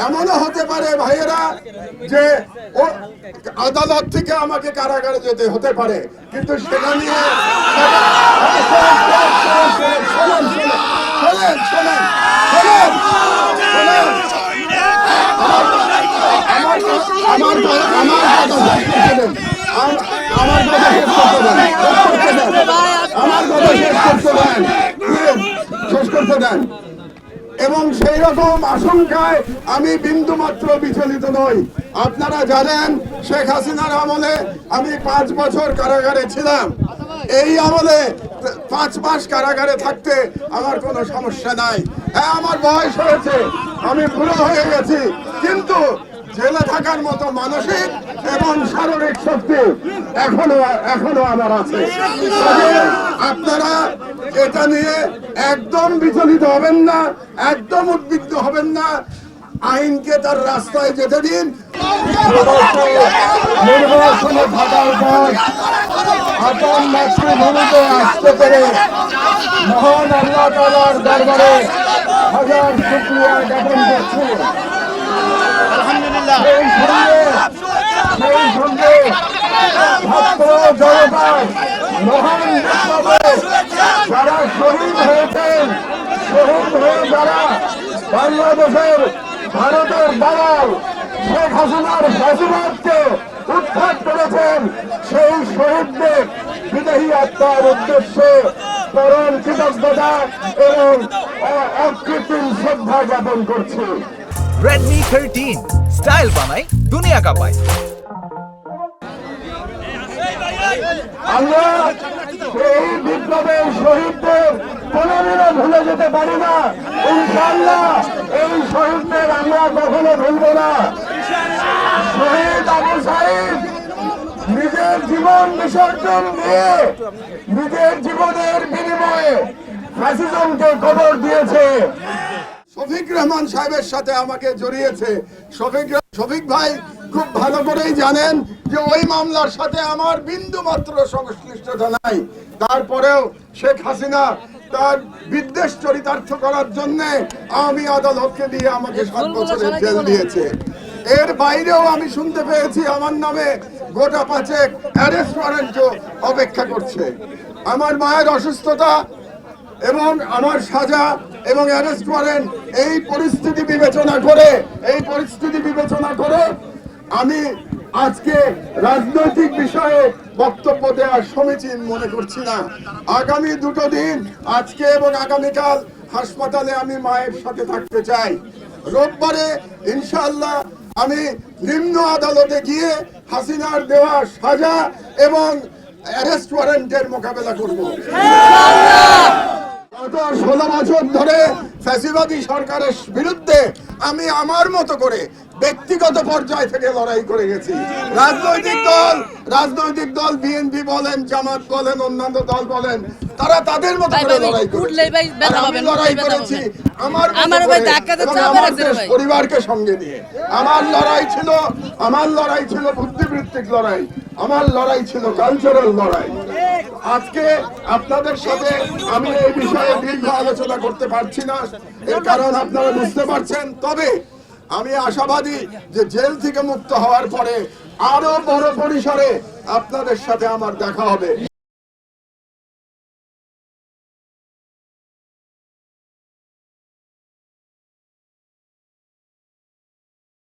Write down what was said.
এমনও হতে পারে ভাইয়েরা যে ও আদালত থেকে আমাকে কারাগারে যেতে হতে পারে, কিন্তু সেটা নিয়ে শেষ করতে দেন। এবং সেই রকম আশঙ্কায় আমি বিন্দু মাত্র বিচলিত নই। আপনারা জানেন শেখ হাসিনার আমলে আমি 5 বছর কারাগারে ছিলাম। এই আমলে 5 মাস কারাগারে থাকতে আমার কোনো সমস্যা নাই। হ্যাঁ, আমার বয়স হয়েছে, আমি বুড়ো হয়ে গেছি, কিন্তু জেলে থাকার মতো মানসিক এবং শারীরিক শক্তি এখনো আমার আছে। আপনারা এটা নিয়ে একদম বিচলিত হবেন না, একদম উদ্বিগ্ন হবেন না। আইনকে তার রাস্তায় যেতে দিন। নির্বাচনে থাকার পর আপন মাতৃভূমিতে আসতে পেরে মহান আল্লাহ তাআলার দরবারে হাজার শুকরিয়া জ্ঞাপন করছি। আলহামদুলিল্লাহ। সেই সঙ্গে ছাত্র জনতার মহান বিপ্লবে যারা শহীদ হয়েছেন, শহীদ হয়ে যারা বাংলাদেশের ভারতের দালাল শেখ হাসিনার ফ্যাসিবাদকে উৎখাত করেছেন, সেই শহীদদের বিদেহী আত্মার উদ্দেশ্যে পরম কৃতজ্ঞতা এবং অকৃত্রিম শ্রদ্ধা জ্ঞাপন করছি। Redmi 13 স্টাইল বানাই দুনিয়া কাঁপায়। আমরা এই বিপ্লবের শহীদদের কোনোদিনও ভুলে যেতে পারি না। ইনশাআল্লাহ এই শহীদদের আমরা কখনো ভুলব না। শহীদ আবু সাঈদ নিজের জীবন বিসর্জন দিয়ে নিজের জীবনের বিনিময়ে ফ্যাসিজমকে কবর দিয়েছে। শফিক রহমান সাহেবের সাথে আমাকে জড়িয়েছে। শফিক ভাই খুব ভালো করেই জানেন যে ওই মামলার সাথে আমার বিন্দু মাত্র সংশ্লিষ্টতা নাই। তারপরেও শেখ হাসিনা তার বিদ্বেষ চরিতার্থ করার জন্য আমি আদালতকে দিয়ে আমাকে 7 বছরের জেল দিয়েছে। এর বাইরেও আমি শুনতে পেয়েছি আমার নামে গোটা 5 অ্যারেস্ট ওয়ারেন্টও অপেক্ষা করছে। আমার মায়ের অসুস্থতা এবং আমার সাজা এবং অ্যারেস্ট ওয়ারেন্ট এই পরিস্থিতি বিবেচনা করে আমি আজকে রাজনৈতিক বিষয়ে বক্তব্য দেওয়া সমীচীন মনে করছি না। আগামী 2 দিন, আজকে এবং আগামীকাল হাসপাতালে আমি মায়ের সাথে থাকতে চাই। রোববারে ইনশাআল্লাহ আমি নিম্ন আদালতে গিয়ে হাসিনার দেওয়া সাজা এবং অ্যারেস্ট ওয়ারেন্টের মোকাবেলা করব। গত 16 বছর ধরে ফ্যাসিবাদী সরকারের বিরুদ্ধে আমি আমার মতো করে ব্যক্তিগত পর্যায় থেকে লড়াই করে গেছি। রাজনৈতিক দল বিএনপি বলেন, জামাত বলেন, অন্যান্য দল বলেন, তারা তাদের মতো করে লড়াই করেছি। আমার পরিবারকে সঙ্গে নিয়ে আমার লড়াই ছিল বুদ্ধিবৃত্তিক লড়াই, আমার লড়াই ছিল কালচারাল লড়াই। আজকে আপনাদের সাথে আমি এই বিষয়ে দীর্ঘ আলোচনা করতে পারছি না, এর কারণ আপনারা বুঝতে পারছেন। তবে আমি আশাবাদী যে জেল থেকে মুক্ত হওয়ার পরে আরো বড় পরিসরে আপনাদের সাথে আমার দেখা হবে।